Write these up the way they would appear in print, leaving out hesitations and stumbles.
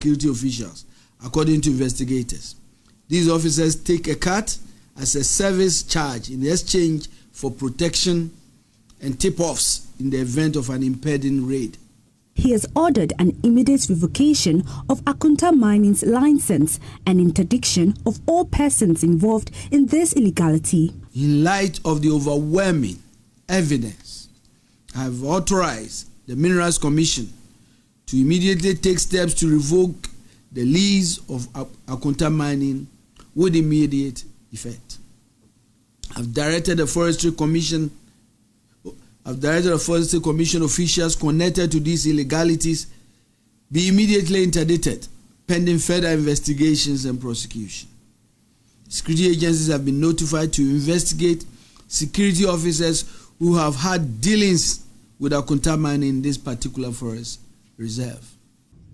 security officials, according to investigators. These officers take a cut as a service charge in exchange for protection and tip-offs in the event of an impending raid. He has ordered an immediate revocation of Akunta Mining's license and interdiction of all persons involved in this illegality. In light of the overwhelming evidence, I have authorized the Minerals Commission to immediately take steps to revoke the lease of Akunta Mining with immediate effect. I've directed the Forestry Commission officials connected to these illegalities be immediately interdicted pending further investigations and prosecution. Security agencies have been notified to investigate security officers who have had dealings with Akunta Mining in this particular forest reserve.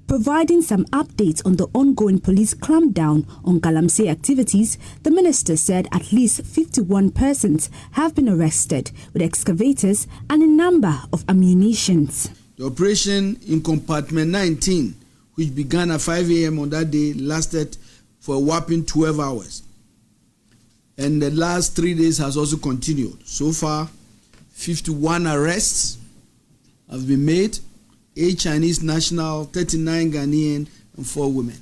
Providing some updates on the ongoing police clampdown on galamsey activities, the minister said at least 51 persons have been arrested with excavators and a number of ammunitions. The operation in compartment 19, which began at 5 a.m. on that day, lasted for a whopping 12 hours. And the last 3 days has also continued. So far, 51 arrests have been made, 8 Chinese national, 39 Ghanaian, and 4 women.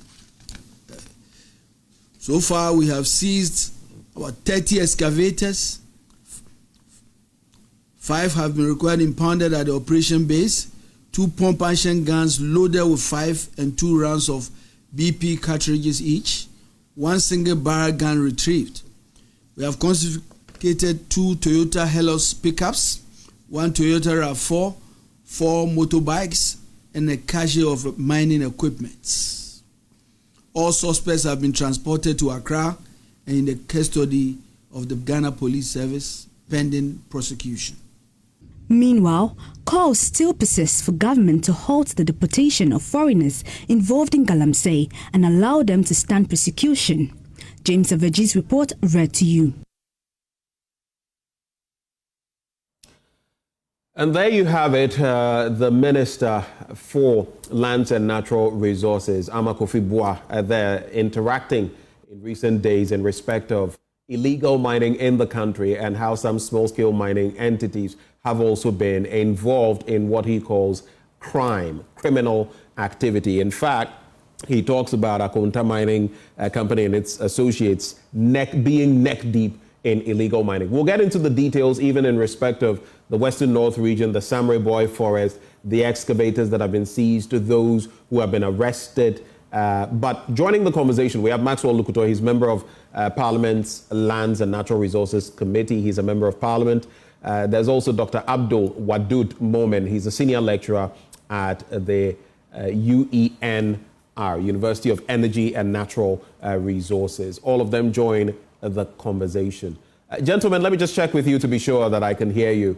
So far, we have seized about 30 excavators. 5 have been required impounded at the operation base. 2 pump-action guns loaded with 5 and 2 rounds of BP cartridges each. 1 single barrel gun retrieved. We have confiscated 2 Toyota Hellos pickups, 1 Toyota RAV4, 4 motorbikes, and a cache of mining equipment. All suspects have been transported to Accra and in the custody of the Ghana Police Service pending prosecution. Meanwhile, calls still persist for government to halt the deportation of foreigners involved in galamsey and allow them to stand prosecution. James Avaji's report read to you. And there you have it, the Minister for Lands and Natural Resources, Ama Kofi Boah, there interacting in recent days in respect of illegal mining in the country and how some small-scale mining entities have also been involved in what he calls criminal activity. In fact, he talks about Akunta Mining Company and its associates being neck deep in illegal mining. We'll get into the details even in respect of the Western North region, the Samre Boy Forest, the excavators that have been seized, to those who have been arrested. But joining the conversation, we have Maxwell Lukuto. He's member of Parliament's Lands and Natural Resources Committee. He's a member of Parliament. There's also Dr. Abdul Wadud Momen. He's a senior lecturer at the UENR, University of Energy and Natural Resources. All of them join the conversation. Gentlemen, let me just check with you to be sure that I can hear you.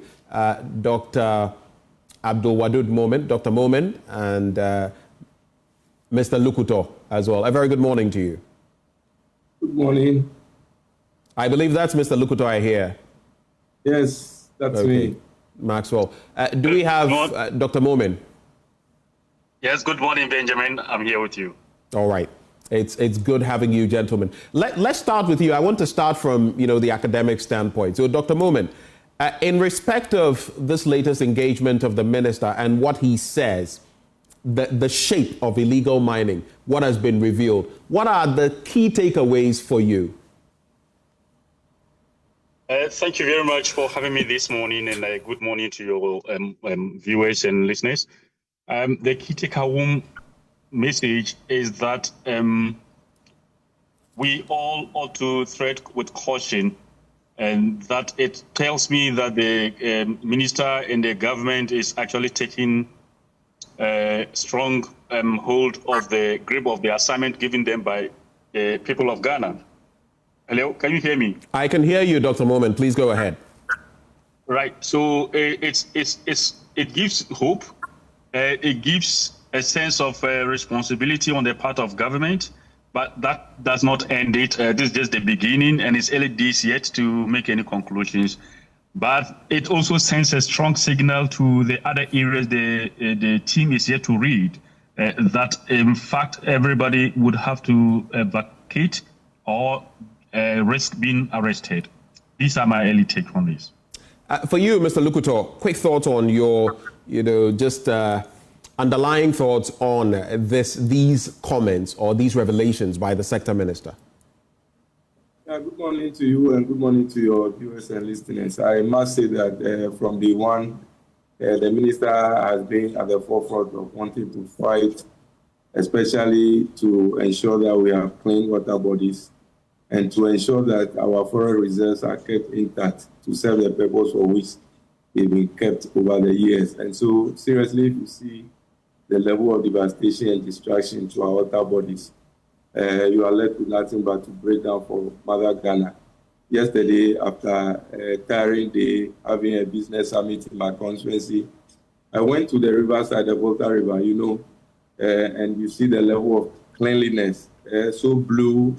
Dr. Abdul Wadud Momen, Dr. Momen, and Mr. Lukuto as well. A very good morning to you. Good morning. I believe that's Mr. Lukuto I hear. Yes, that's me. Maxwell. Do we have Dr. Momen? Yes, good morning, Benjamin. I'm here with you. All right. It's good having you, gentlemen. Let's start with you. I want to start from, the academic standpoint. So, Dr. Momen, in respect of this latest engagement of the minister and what he says, the shape of illegal mining, what has been revealed, what are the key takeaways for you? Thank you very much for having me this morning, and good morning to your viewers and listeners. The key takeaway message is that we all ought to tread with caution, and that it tells me that the minister and the government is actually taking a strong hold of the grip of the assignment given them by the people of Ghana. Hello, can you hear me? I can hear you, Dr. Momen. Please go ahead. Right. So it gives hope. It gives a sense of responsibility on the part of government, but that does not end it. This is just the beginning, and it's early days yet to make any conclusions. But it also sends a strong signal to the other areas the team is yet to read, that in fact everybody would have to vacate or risk being arrested. These are my early take on this. For you, Mr. Lukuto, quick thoughts on your, just underlying thoughts on these comments or these revelations by the sector minister. Good morning to you and good morning to your viewers and listeners. I must say that from day one, the minister has been at the forefront of wanting to fight, especially to ensure that we have clean water bodies and to ensure that our forest reserves are kept intact to serve the purpose for which they've been kept over the years. And so, seriously, if you see the level of devastation and destruction to our water bodies, you are left with nothing but to break down for Mother Ghana. Yesterday, after a tiring day, having a business summit in my constituency, I went to the riverside, the Volta River, and you see the level of cleanliness, so blue,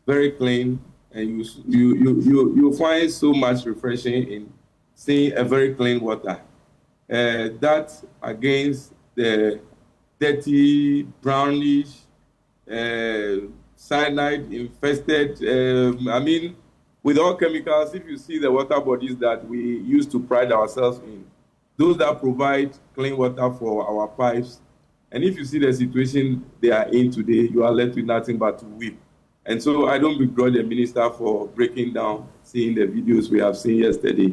very clean, and you find so much refreshing in seeing a very clean water. That against the dirty, brownish, cyanide infested, with all chemicals. If you see the water bodies that we used to pride ourselves in, those that provide clean water for our pipes, and if you see the situation they are in today, you are left with nothing but to weep. And so I don't begrudge the minister for breaking down, seeing the videos we have seen yesterday.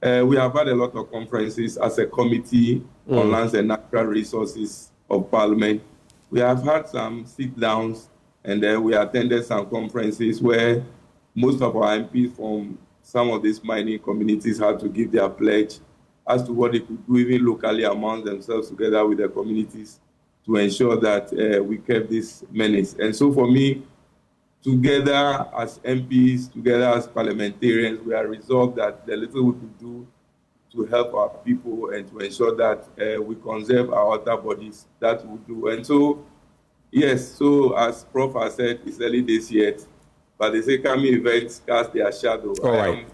We have had a lot of conferences as a committee on lands and natural resources of Parliament. We have had some sit-downs, and then we attended some conferences where most of our MPs from some of these mining communities had to give their pledge as to what they could do even locally among themselves together with the communities to ensure that we kept this menace. And so for me, together as MPs, together as parliamentarians, we are resolved that the little we could do to help our people and to ensure that we conserve our water bodies, that we'll do. And so, yes, so as Prof has said, it's early days yet, but they say coming events cast their shadow. All right.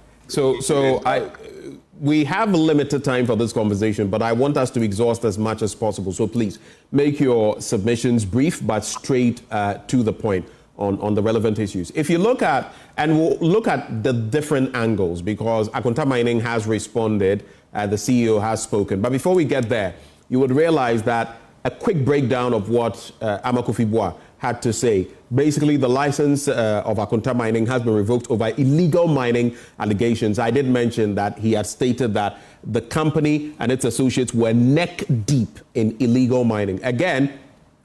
We have a limited time for this conversation, but I want us to exhaust as much as possible. So please make your submissions brief but straight to the point on the relevant issues. If you look at, and we'll look at the different angles, because Akonta Mining has responded, the CEO has spoken. But before we get there, you would realize that a quick breakdown of what Amakofi Boa had to say. Basically, the license of Akonta Mining has been revoked over illegal mining allegations. I did mention that he had stated that the company and its associates were neck deep in illegal mining. Again,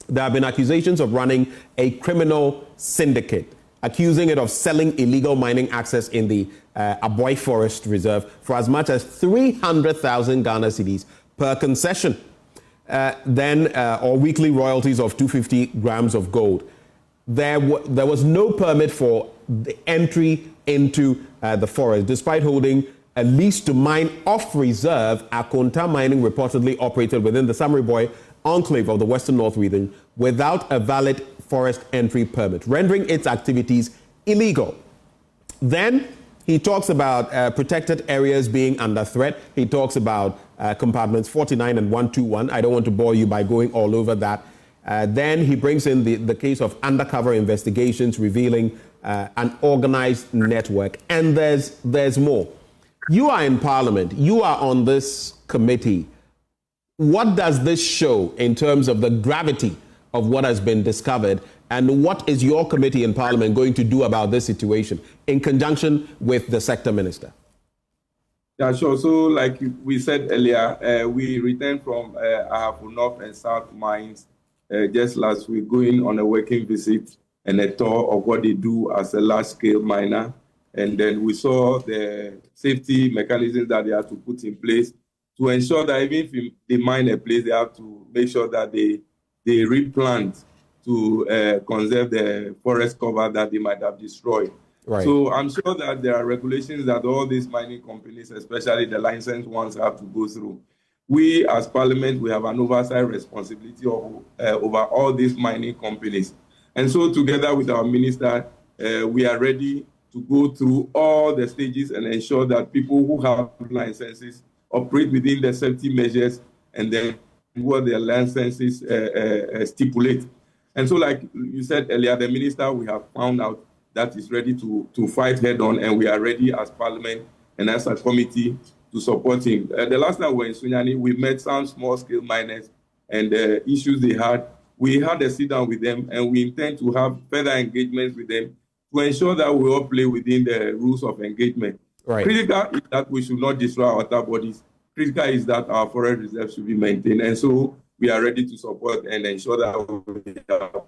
there have been accusations of running a criminal syndicate, accusing it of selling illegal mining access in the Aboy Forest Reserve for as much as 300,000 Ghana cedis per concession. Or weekly royalties of 250 grams of gold. There was no permit for the entry into the forest, despite holding a lease to mine off reserve. Akonta Mining reportedly operated within the Samriboy enclave of the Western North region without a valid forest entry permit, rendering its activities illegal. Then he talks about protected areas being under threat. He talks about compartments 49 and 121. I don't want to bore you by going all over that. Then he brings in the case of undercover investigations revealing an organized network. And there's more. You are in Parliament. You are on this committee. What does this show in terms of the gravity of what has been discovered? And what is your committee in Parliament going to do about this situation in conjunction with the sector minister? Yeah, sure. So like we said earlier, we returned from Ahafo North and South mines just last week, going on a working visit and a tour of what they do as a large-scale miner. And then we saw the safety mechanisms that they have to put in place to ensure that even if they mine a place, they have to make sure that they replant to conserve the forest cover that they might have destroyed. Right. So I'm sure that there are regulations that all these mining companies, especially the licensed ones, have to go through. We, as Parliament, we have an oversight responsibility over all these mining companies. And so together with our minister, we are ready to go through all the stages and ensure that people who have licenses operate within the safety measures and then what their licenses stipulate. And so, like you said earlier, the minister, we have found out that is ready to fight head on, and we are ready as Parliament and as a committee to support him. The last time we were in Sunyani, we met some small-scale miners and the issues they had. We had a sit-down with them, and we intend to have further engagements with them to ensure that we all play within the rules of engagement. Right. Critical is that we should not destroy our water bodies. Critical is that our forest reserves should be maintained. And so we are ready to support and ensure that we have.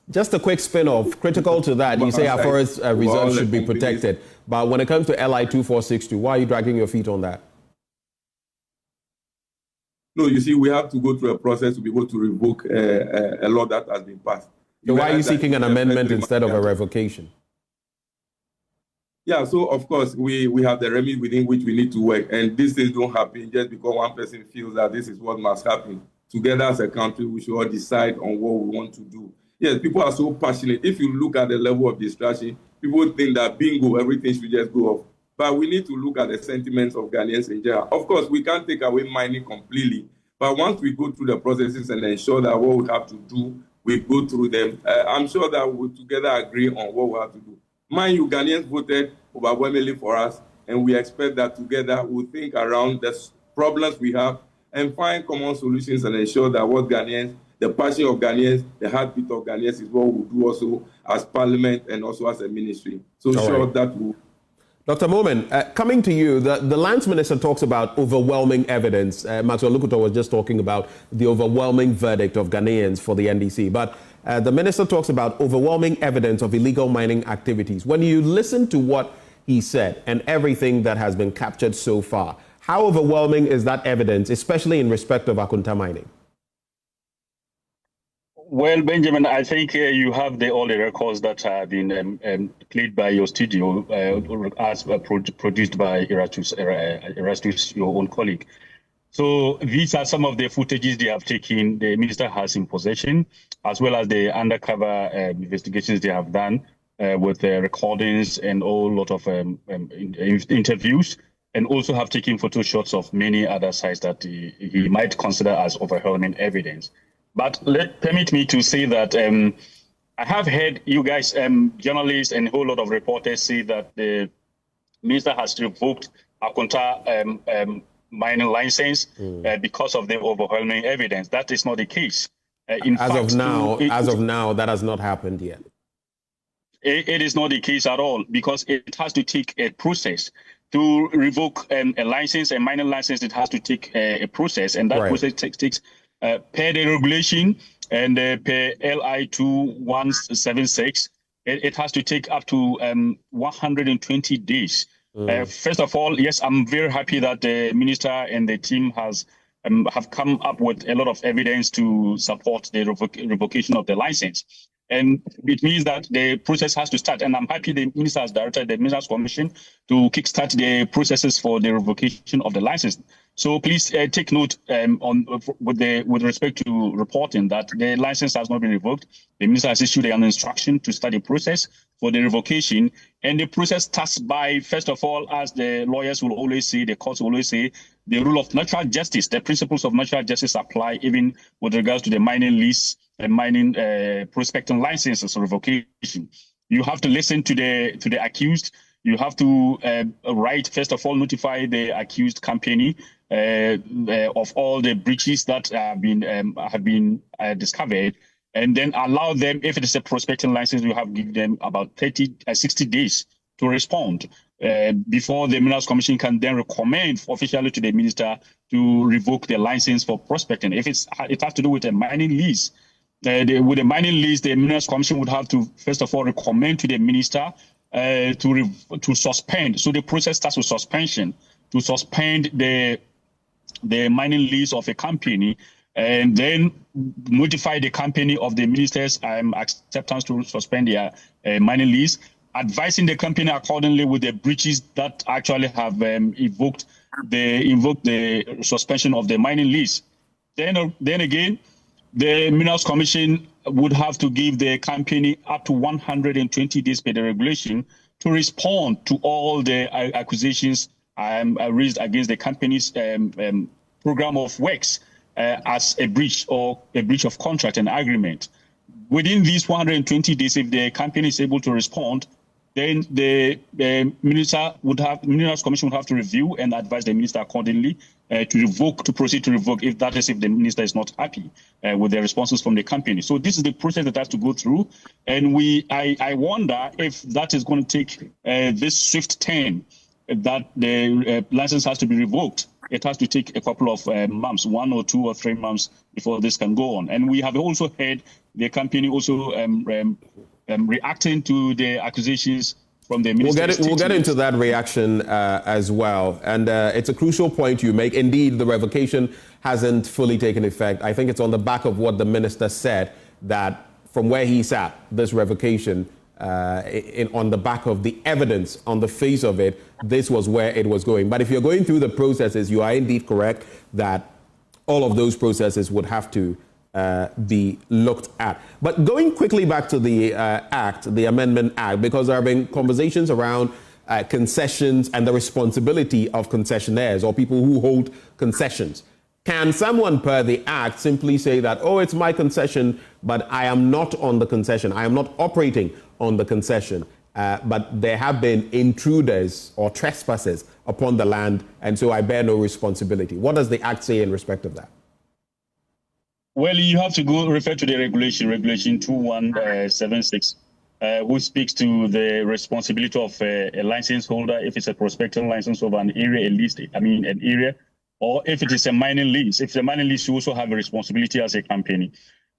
Just a quick spin-off. Critical to that, you say our forest reserves should be protected. But when it comes to LI 2462, why are you dragging your feet on that? No, you see, we have to go through a process to be able to revoke a law that has been passed. So why are you seeking an amendment instead of a revocation? Yeah, so of course, we have the remedy within which we need to work. And these things don't happen just because one person feels that this is what must happen. Together as a country, we should all decide on what we want to do. Yes, people are so passionate. If you look at the level of distraction, people think that bingo, everything should just go off. But we need to look at the sentiments of Ghanaians in general. Of course, we can't take away mining completely. But once we go through the processes and ensure that what we have to do, we go through them, I'm sure that we'll together agree on what we have to do. Mind you, Ghanaians voted overwhelmingly for us, and we expect that together we'll think around the problems we have and find common solutions and ensure that what Ghanaians, the passion of Ghanaians, the heartbeat of Ghanaians is what we'll do also as Parliament and also as a ministry. So sure that will. Dr. Momen, coming to you, the Lands Minister talks about overwhelming evidence. Maxwell Lukuto was just talking about the overwhelming verdict of Ghanaians for the NDC. But the Minister talks about overwhelming evidence of illegal mining activities. When you listen to what he said and everything that has been captured so far, how overwhelming is that evidence, especially in respect of Akunta mining? Well, Benjamin, I think you have all the records that have been played by your studio, as produced by Erastus, your own colleague. So these are some of the footages they have taken, the minister has in possession, as well as the undercover investigations they have done with the recordings and a lot of interviews, and also have taken photo shots of many other sites that he might consider as overwhelming evidence. But permit me to say that I have heard you guys, journalists and a whole lot of reporters say that the minister has revoked Akunta mining license because of the overwhelming evidence. That is not the case. As of now, that has not happened yet. It is not the case at all, because it has to take a process. To revoke a license, a mining license, it has to take a process, and that process takes per the regulation and per LI 2176, it has to take up to 120 days. First of all, yes, I'm very happy that the minister and the team have come up with a lot of evidence to support the revocation of the license. And it means that the process has to start. And I'm happy the minister has directed the Ministers' Commission to kickstart the processes for the revocation of the license. So please take note with respect to reporting that the license has not been revoked. The minister has issued an instruction to start the process for the revocation. And the process starts by, first of all, as the lawyers will always say, the courts will always say, the rule of natural justice, the principles of natural justice apply even with regards to the mining lease and mining prospecting licenses or revocation. You have to listen to the accused. You have to first of all, notify the accused company of all the breaches that have been discovered, and then allow them, if it is a prospecting license, you have given them about 60 days to respond before the Ministers' Commission can then recommend officially to the minister to revoke the license for prospecting. If it has to do with a mining lease, with a mining lease, the Ministers' Commission would have to first of all recommend to the minister to suspend. So the process starts with suspension, to suspend the mining lease of a company, and then notify the company of the minister's acceptance to suspend their mining lease, advising the company accordingly with the breaches that actually have invoked the suspension of the mining lease. Then again, the Ministers' Commission would have to give the company up to 120 days per the regulation to respond to all the accusations raised against the company's program of works. as a breach of contract and agreement. Within these 120 days, if the company is able to respond, then the Minerals Commission would have to review and advise the minister accordingly to proceed to revoke if the minister is not happy with the responses from the company. So this is the process that has to go through, and I wonder if that is going to take this swift turn that the license has to be revoked. It has to take a couple of months, 1 or 2 or 3 months before this can go on. And we have also heard the company also reacting to the accusations from the minister. We'll get into that reaction as well. And it's a crucial point you make. Indeed, the revocation hasn't fully taken effect. I think it's on the back of what the minister said that from where he sat, this revocation, on the back of the evidence on the face of it, this was where it was going. But if you're going through the processes, you are indeed correct that all of those processes would have to be looked at. But going quickly back to the Act, the Amendment Act, because there have been conversations around concessions and the responsibility of concessionaires or people who hold concessions. Can someone per the Act simply say that, oh, it's my concession, but I am not on the concession. I am not operating on the concession. But there have been intruders or trespassers upon the land, and so I bear no responsibility. What does the Act say in respect of that? Well, you have to go refer to the regulation 2176, which speaks to the responsibility of a license holder if it's a prospective license of an area, an area, or if it is a mining lease. If it's a mining lease, you also have a responsibility as a company.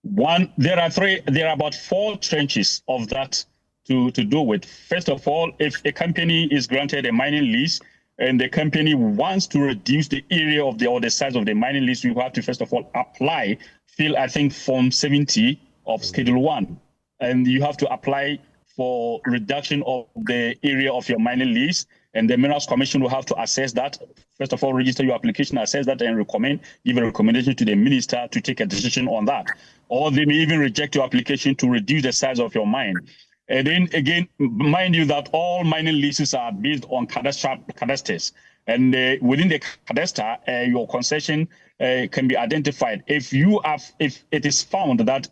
There are about 4 trenches of that to do with. First of all, if a company is granted a mining lease and the company wants to reduce the area of the size of the mining lease, you have to first of all fill Form 70 of Schedule 1. And you have to apply for reduction of the area of your mining lease. And the Minerals Commission will have to assess that. First of all, register your application, assess that, and give a recommendation to the minister to take a decision on that. Or they may even reject your application to reduce the size of your mine. And then again, mind you that all mining leases are based on cadastres. And within the cadastre, your concession can be identified. If it is found that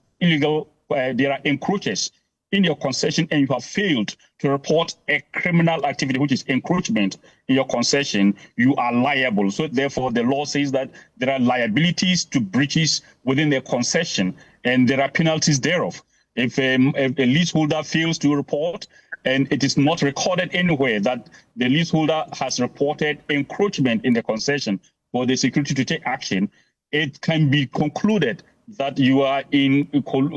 there are encroaches in your concession and you have failed to report a criminal activity, which is encroachment in your concession, you are liable. So therefore, the law says that there are liabilities to breaches within the concession, and there are penalties thereof. If a leaseholder fails to report and it is not recorded anywhere that the leaseholder has reported encroachment in the concession for the security to take action, it can be concluded that you are in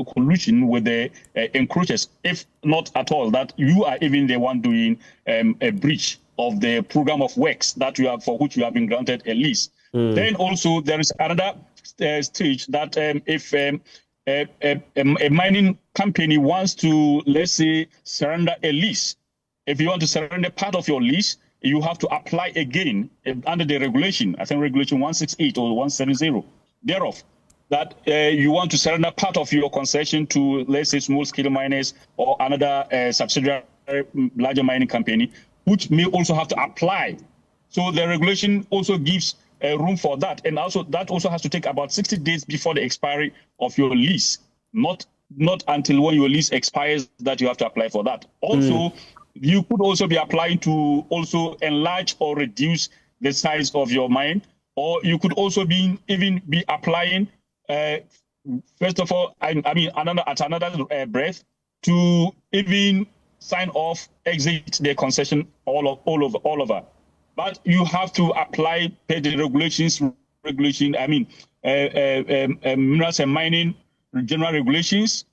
collusion with the encroachers, if not at all, that you are even the one doing a breach of the program of works for which you have been granted a lease. Then also there is another stage that if a mining company wants to, let's say, surrender a lease. If you want to surrender part of your lease, you have to apply again under the regulation, regulation 168 or 170 thereof, that you want to surrender part of your concession to, let's say, small-scale miners or another subsidiary larger mining company, which may also have to apply. So the regulation also gives room for that. And also that also has to take about 60 days before the expiry of your lease, not until when your lease expires that you have to apply for that. Also, you could also be applying to also enlarge or reduce the size of your mine, or you could also even be applying, first of all, at another breath, to even sign off, exit the concession all over. But you have to apply the minerals and mining general regulations,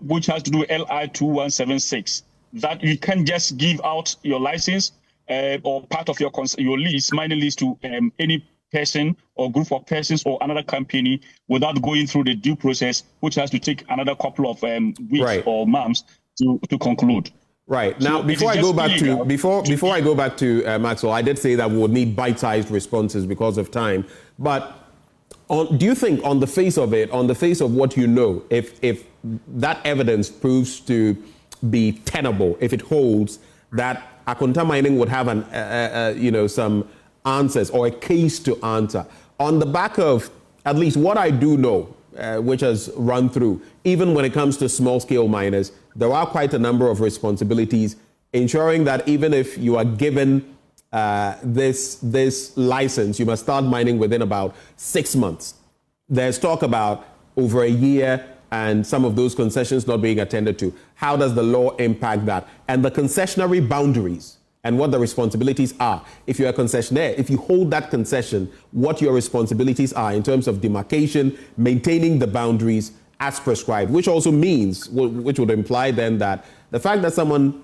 which has to do with LI 2176. That you can't just give out your license or part of your lease, mining lease, to any person or group of persons or another company without going through the due process, which has to take another couple of weeks or months to conclude. Right. Now, before I go back to Maxwell, I did say that we would need bite-sized responses because of time. But do you think, on the face of it, on the face of what you know, if that evidence proves to be tenable, if it holds, that Akonta Mining would have some answers or a case to answer on the back of at least what I do know, which has run through, even when it comes to small-scale miners, there are quite a number of responsibilities ensuring that even if you are given this license, you must start mining within about 6 months. There's talk about over a year and some of those concessions not being attended to. How does the law impact that? And the concessionary boundaries and what the responsibilities are. If you're a concessionaire, if you hold that concession, what your responsibilities are in terms of demarcation, maintaining the boundaries as prescribed, which also means, which would imply then that the fact that someone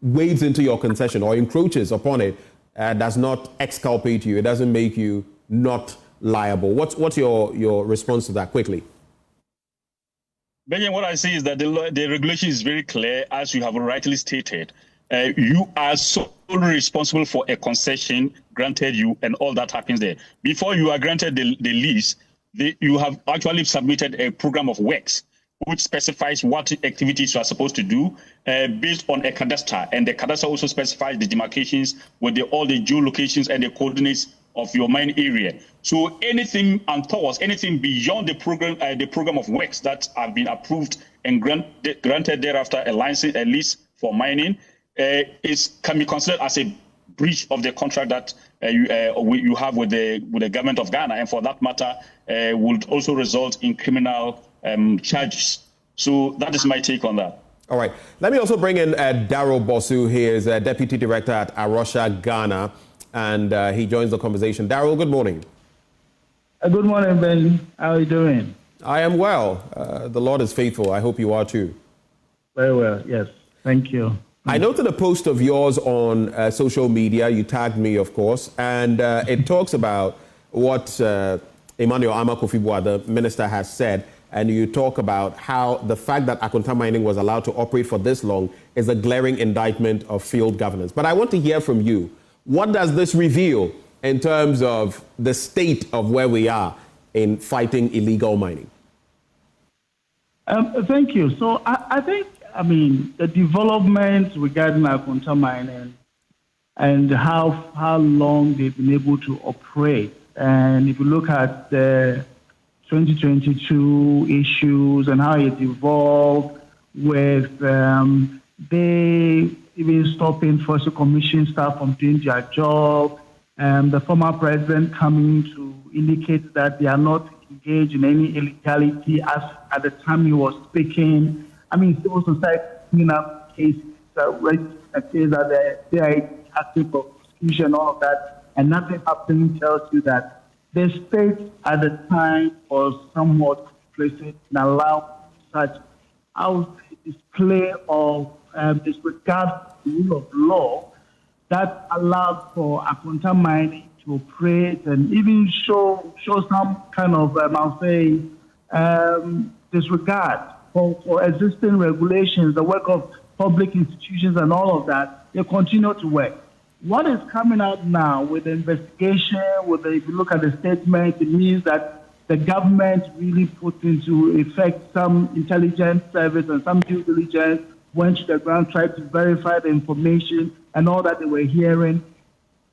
wades into your concession or encroaches upon it does not exculpate you. It doesn't make you not liable. What's your response to that quickly? Benjamin, what I say is that the regulation is very clear, as you have rightly stated. You are solely responsible for a concession granted you, and all that happens there. Before you are granted the lease, you have actually submitted a program of works, which specifies what activities you are supposed to do based on a cadastre. And the cadastre also specifies the demarcations with all the geolocations and the coordinates of your mine area. So anything untoward, anything beyond the program of works that have been approved and granted thereafter a license, a lease for mining, can be considered as a breach of the contract that you have with the government of Ghana, and for that matter, would also result in criminal charges. So that is my take on that. All right. Let me also bring in Daryl Bosu. He is Deputy Director at Arusha, Ghana, and he joins the conversation. Daryl, good morning. Good morning, Ben. How are you doing? I am well. The Lord is faithful. I hope you are too. Very well, yes. Thank you. I noted a post of yours on social media. You tagged me, of course, and it talks about what Emmanuel Kofi-Boah, the minister, has said. And you talk about how the fact that Akonta Mining was allowed to operate for this long is a glaring indictment of failed governance. But I want to hear from you. What does this reveal in terms of the state of where we are in fighting illegal mining? Thank you. So I think, the developments regarding Akonta Mining and how long they've been able to operate. And if you look at the 2022 issues and how it evolved with they even stopping Forestry Commission staff from doing their job, the former president coming to indicate that they are not engaged in any illegality as at the time he was speaking. Civil society clean up cases that they are asking for prosecution, all of that, and nothing happening tells you that the state at the time was somewhat complicit in allowing such display of disregard for the rule of law that allowed for Akonta Mining to operate and even show some kind of, disregard for existing regulations, the work of public institutions and all of that. They continue to work. What is coming out now with the investigation, if you look at the statement, it means that the government really put into effect some intelligence service and some due diligence, went to the ground, tried to verify the information and all that they were hearing,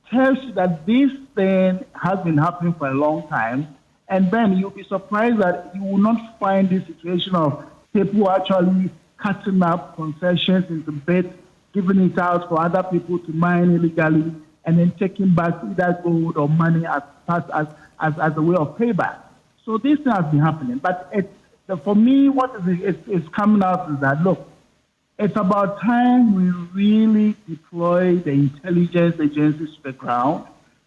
tells you that this thing has been happening for a long time. And then you'll be surprised that you will not find this situation of people actually cutting up concessions into bits, giving it out for other people to mine illegally, and then taking back either gold or money as a way of payback. So this thing has been happening. But for me, what is coming out is that, look, it's about time we really deploy the intelligence agencies to the ground,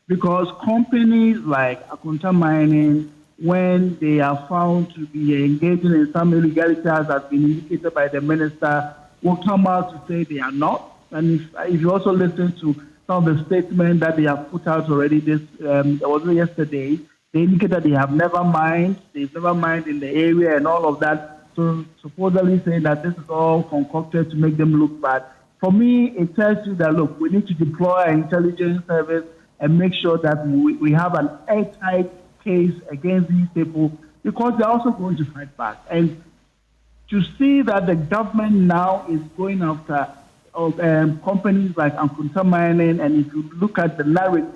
because companies like Akonta Mining, when they are found to be engaging in some illegality as has been indicated by the minister, will come out to say they are not. And if you also listen to some of the statements that they have put out already, yesterday, they indicate that they have never mined in the area and all of that. So supposedly saying that this is all concocted to make them look bad. For me, it tells you that, look, we need to deploy our intelligence service and make sure that we have an airtight case against these people, because they're also going to fight back. And to see that the government now is going after companies like Akonta Mining, and if you look at the narrative,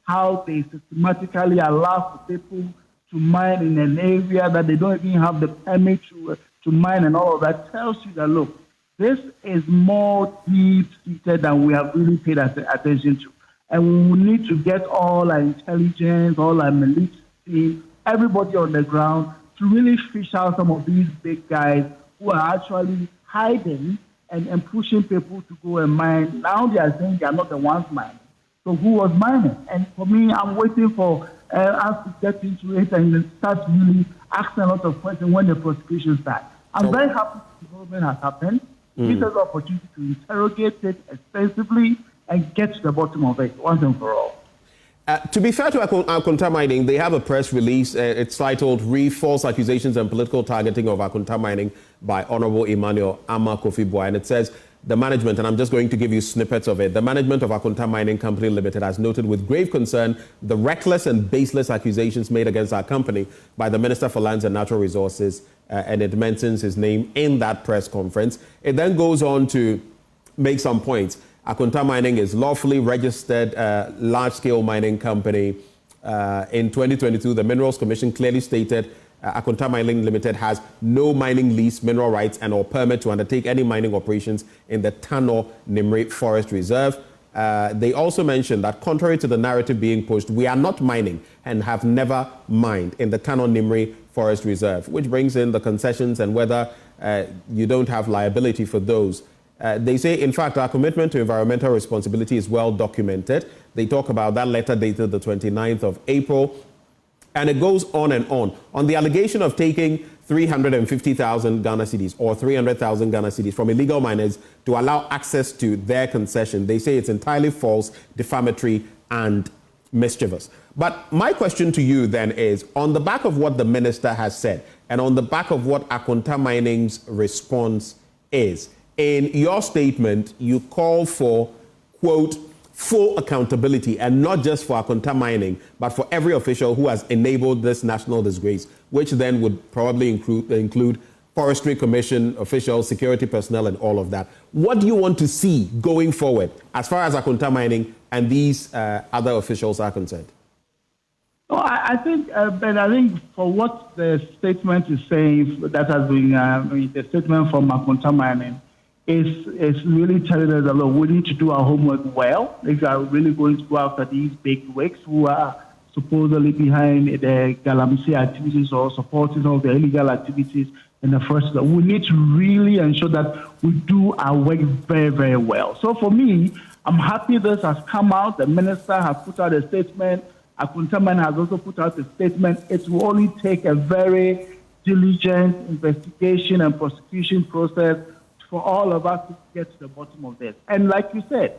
how they systematically allow for people to mine in an area that they don't even have the permit to mine and all of that tells you that, look, this is more deep-seated than we have really paid attention to. And we need to get all our intelligence, all our militia, everybody on the ground to really fish out some of these big guys who are actually hiding and pushing people to go and mine. Now they are saying they are not the ones mining. So who was mining? And for me, I'm waiting for us to get into it and start really asking a lot of questions when the prosecution starts. I'm very happy the development has happened. This is an opportunity to interrogate it extensively and get to the bottom of it once and for all. To be fair to Akonta Mining, they have a press release. It's titled False Accusations and Political Targeting of Akonta Mining by Honorable Emmanuel Ama Kofi Boy. And it says the management, and I'm just going to give you snippets of it, the management of Akonta Mining Company Limited has noted with grave concern the reckless and baseless accusations made against our company by the Minister for Lands and Natural Resources, and it mentions his name in that press conference. It then goes on to make some points. Akonta Mining is lawfully registered large-scale mining company. In 2022, the Minerals Commission clearly stated Akonta Mining Limited has no mining lease, mineral rights, and or permit to undertake any mining operations in the Tano Nimri Forest Reserve. They also mentioned that contrary to the narrative being pushed, we are not mining and have never mined in the Tano Nimri Forest Reserve, which brings in the concessions and whether you don't have liability for those. They say, in fact, our commitment to environmental responsibility is well documented. They talk about that letter dated the 29th of April. And it goes on and on. On the allegation of taking 350,000 Ghana cedis or 300,000 Ghana cedis from illegal miners to allow access to their concession, they say it's entirely false, defamatory, and mischievous. But my question to you then is, on the back of what the minister has said, and on the back of what Akonta Mining's response is, in your statement, you call for, quote, full accountability, and not just for Akonta Mining, but for every official who has enabled this national disgrace, which then would probably include Forestry Commission officials, security personnel, and all of that. What do you want to see going forward as far as Akonta Mining and these other officials are concerned? No, I think, Ben, I think for what the statement is saying, that has been the statement from Akonta Mining, is really telling us that, look, we need to do our homework well. If you are really going to go after these big wigs who are supposedly behind the galamsey activities or supporting all the illegal activities in the first place, we need to really ensure that we do our work very, very well. So for me, I'm happy this has come out. The minister has put out a statement. Akonta Mining has also put out a statement. It will only take a very diligent investigation and prosecution process for all of us to get to the bottom of this. And like you said,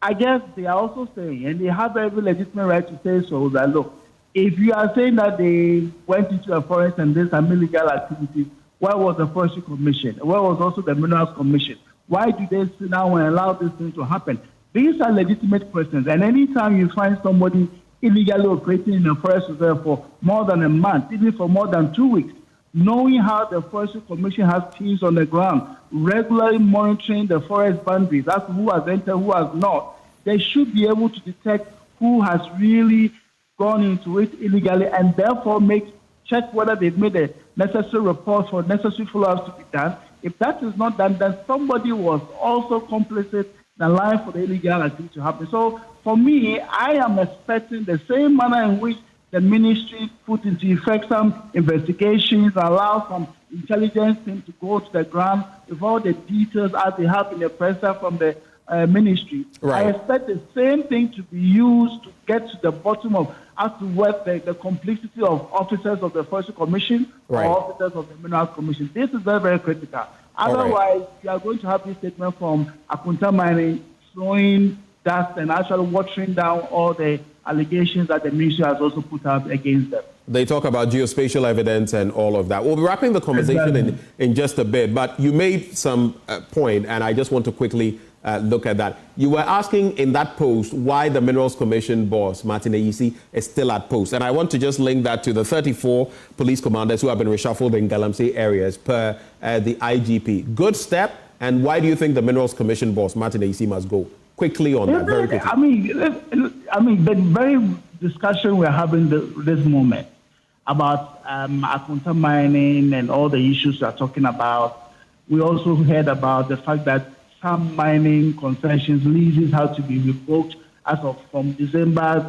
I guess they are also saying, and they have every legitimate right to say so, that look, if you are saying that they went into a forest and did some illegal activities, where was the Forestry Commission? Where was also the Minerals Commission? Why do they sit down and allow this thing to happen? These are legitimate questions. And anytime you find somebody illegally operating in a forest reserve for more than a month, even for more than 2 weeks, knowing how the Forestry Commission has teams on the ground, regularly monitoring the forest boundaries, that's who has entered, who has not, they should be able to detect who has really gone into it illegally and therefore check whether they've made the necessary reports for necessary follow-ups to be done. If that is not done, then somebody was also complicit in line for the illegal activity to happen. So for me, I am expecting the same manner in which the ministry put into effect some investigations, allow some intelligence team to go to the ground with all the details as they have in the press from the ministry. Right. I expect the same thing to be used to get to the bottom of as to what the complicity of officers of the Forestry Commission or officers of the Minerals Commission. This is very, very critical. Otherwise, you are going to have this statement from Akonta Mining throwing dust and actually watering down all the allegations that the ministry has also put out against them. They talk about geospatial evidence and all of that. We'll be wrapping the conversation in just a bit, but you made some point, and I just want to quickly look at that. You were asking in that post why the Minerals Commission boss, Martin Ayisi, is still at post. And I want to just link that to the 34 police commanders who have been reshuffled in galamsey areas per the IGP. Good step. And why do you think the Minerals Commission boss, Martin Ayisi, must go? Quickly on that, very quickly. I mean, the very discussion we're having this moment, about Akunta mining and all the issues we are talking about. We also heard about the fact that some mining concessions, leases have to be revoked as of from December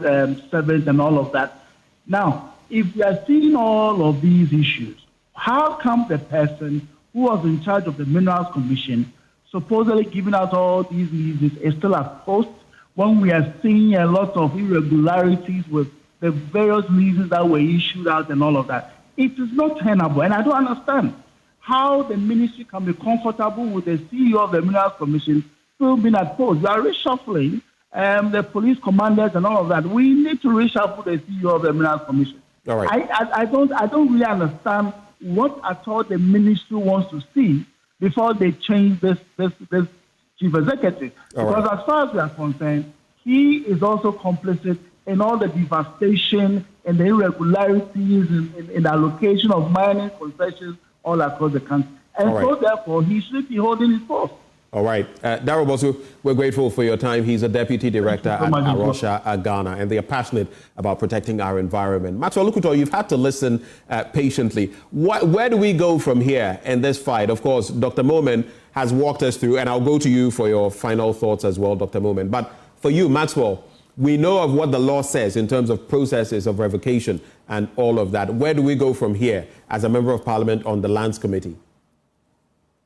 7th and all of that. Now, if we are seeing all of these issues, how come the person who was in charge of the Minerals Commission, supposedly giving out all these leases, is still at post when we are seeing a lot of irregularities with the various leases that were issued out and all of that? It is not tenable, and I don't understand how the ministry can be comfortable with the CEO of the Minerals Commission still being at post. We are reshuffling the police commanders and all of that. We need to reshuffle the CEO of the Minerals Commission. All right. I don't really understand what at all the ministry wants to see before they change this chief executive. Because as far as we are concerned, he is also complicit in all the devastation and the irregularities in the allocation of mining concessions all across the country. And so therefore, he should be holding his post. All right. Daryl Bosu, we're grateful for your time. He's a deputy director at Arosha, Ghana, and they are passionate about protecting our environment. Maxwell Lukuto, you've had to listen patiently. Where do we go from here in this fight? Of course, Dr. Momen has walked us through, and I'll go to you for your final thoughts as well, Dr. Momen. But for you, Maxwell, we know of what the law says in terms of processes of revocation and all of that. Where do we go from here as a member of parliament on the Lands Committee?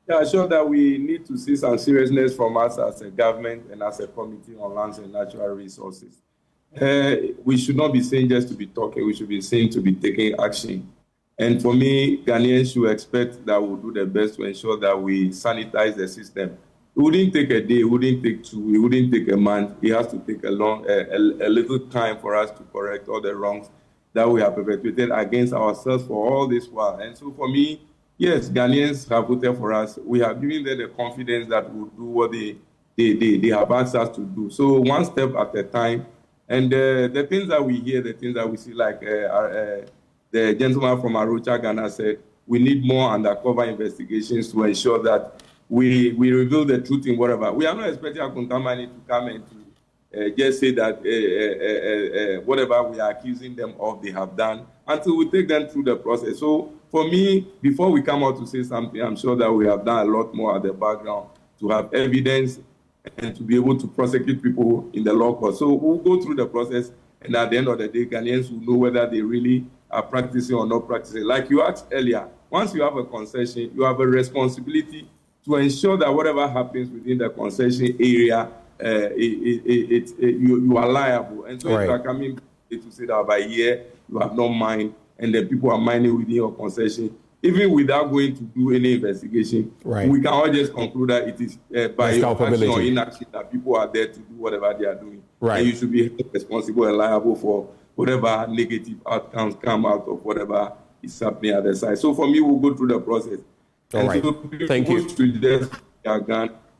Yeah, sure that we need to see some seriousness from us as a government and as a committee on lands and natural resources. We should not be saying just to be talking, we should be saying to be taking action. And for me, Ghanaians should expect that we'll do the best to ensure that we sanitize the system. It wouldn't take a day, it wouldn't take two, it wouldn't take a month. It has to take a little time for us to correct all the wrongs that we have perpetrated against ourselves for all this while. And so for me, yes, Ghanaians have voted for us. We have given them the confidence that we'll do what they have asked us to do. So one step at a time. And the things that we hear, the things that we see, like the gentleman from Arusha, Ghana said, we need more undercover investigations to ensure that we reveal the truth in whatever. We are not expecting Akunta Mining to come and to just say that whatever we are accusing them of, they have done, until we take them through the process. So for me, before we come out to say something, I'm sure that we have done a lot more at the background to have evidence and to be able to prosecute people in the law court. So we'll go through the process, and at the end of the day, Ghanaians will know whether they really are practicing or not practicing. Like you asked earlier, once you have a concession, you have a responsibility to ensure that whatever happens within the concession area, you are liable. And so if you are coming to say that by year you have not mined, and the people are mining within your concession, even without going to do any investigation, we can all just conclude that it is by your action or inaction that people are there to do whatever they are doing. And you should be responsible and liable for whatever negative outcomes come out of whatever is happening at the site. So for me, we'll go through the process. Thank you.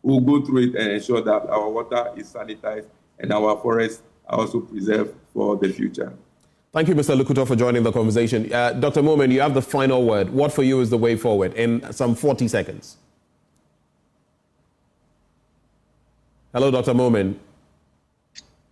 We'll go through it and ensure that our water is sanitized and our forests are also preserved for the future. Thank you, Mr. Lukuto, for joining the conversation. Dr. Momen, you have the final word. What for you is the way forward in some 40 seconds? Hello, Dr. Momen.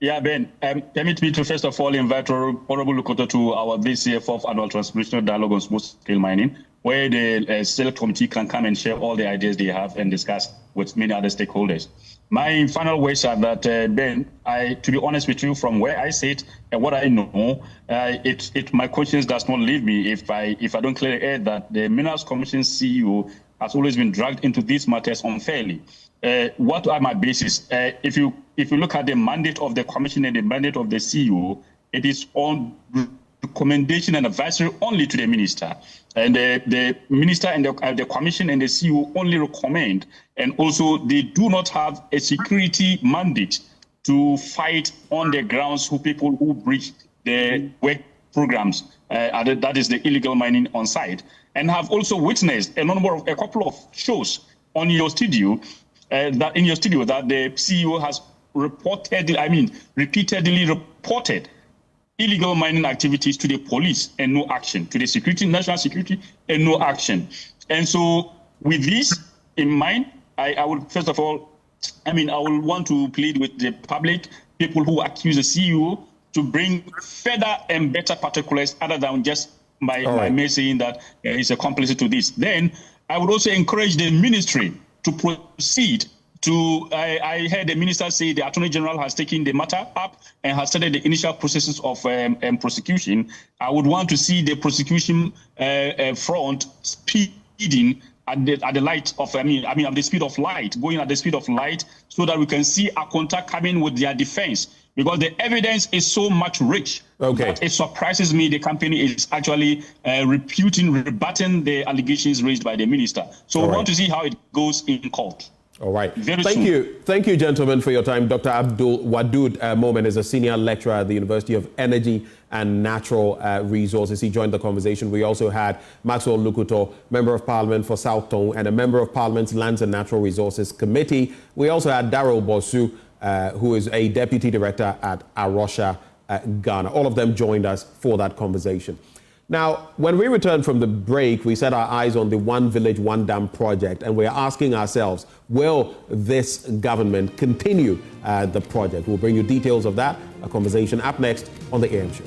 Yeah, Ben, permit me to first of all invite Honorable Lukuto to our this year 4th annual transformational dialogue on small-scale mining, where the select committee can come and share all the ideas they have and discuss with many other stakeholders. My final words are that, Ben, to be honest with you, from where I sit and what I know, my conscience does not leave me if I don't clearly add that the Minerals Commission CEO has always been dragged into these matters unfairly. What are my bases? If you look at the mandate of the commission and the mandate of the CEO, it is on recommendation and advisory only to the minister. And the minister and the commission and the CEO only recommend. And also, they do not have a security mandate to fight on the grounds who people who breach the work programs, that is the illegal mining on site, and have also witnessed a couple of shows on your studio, that the CEO has repeatedly reported illegal mining activities to the police and no action, to the national security and no action. And so with this in mind, I would first of all, I will want to plead with the public, people who accuse the CEO, to bring further and better particulars other than just my mail saying that he's a complice to this. Then I would also encourage the ministry to proceed to, I heard the minister say the Attorney General has taken the matter up and has started the initial processes of prosecution. I would want to see the prosecution front speeding at the light of, at the speed of light, going at the speed of light, so that we can see Akonta coming with their defense, because the evidence is so much rich that it surprises me the company is actually rebutting the allegations raised by the minister. So we want to see how it goes in court. All right. Thank you, gentlemen, for your time. Dr. Abdul Wadud Momen is a senior lecturer at the University of Energy and Natural Resources. He joined the conversation. We also had Maxwell Lukuto, Member of Parliament for South Tone and a Member of Parliament's Lands and Natural Resources Committee. We also had Daryl Bosu, who is a Deputy Director at Arusha, Ghana. All of them joined us for that conversation. Now, when we returned from the break, we set our eyes on the One Village, One Dam project, and we're asking ourselves, will this government continue the project? We'll bring you details of that, a conversation up next on the AM Show.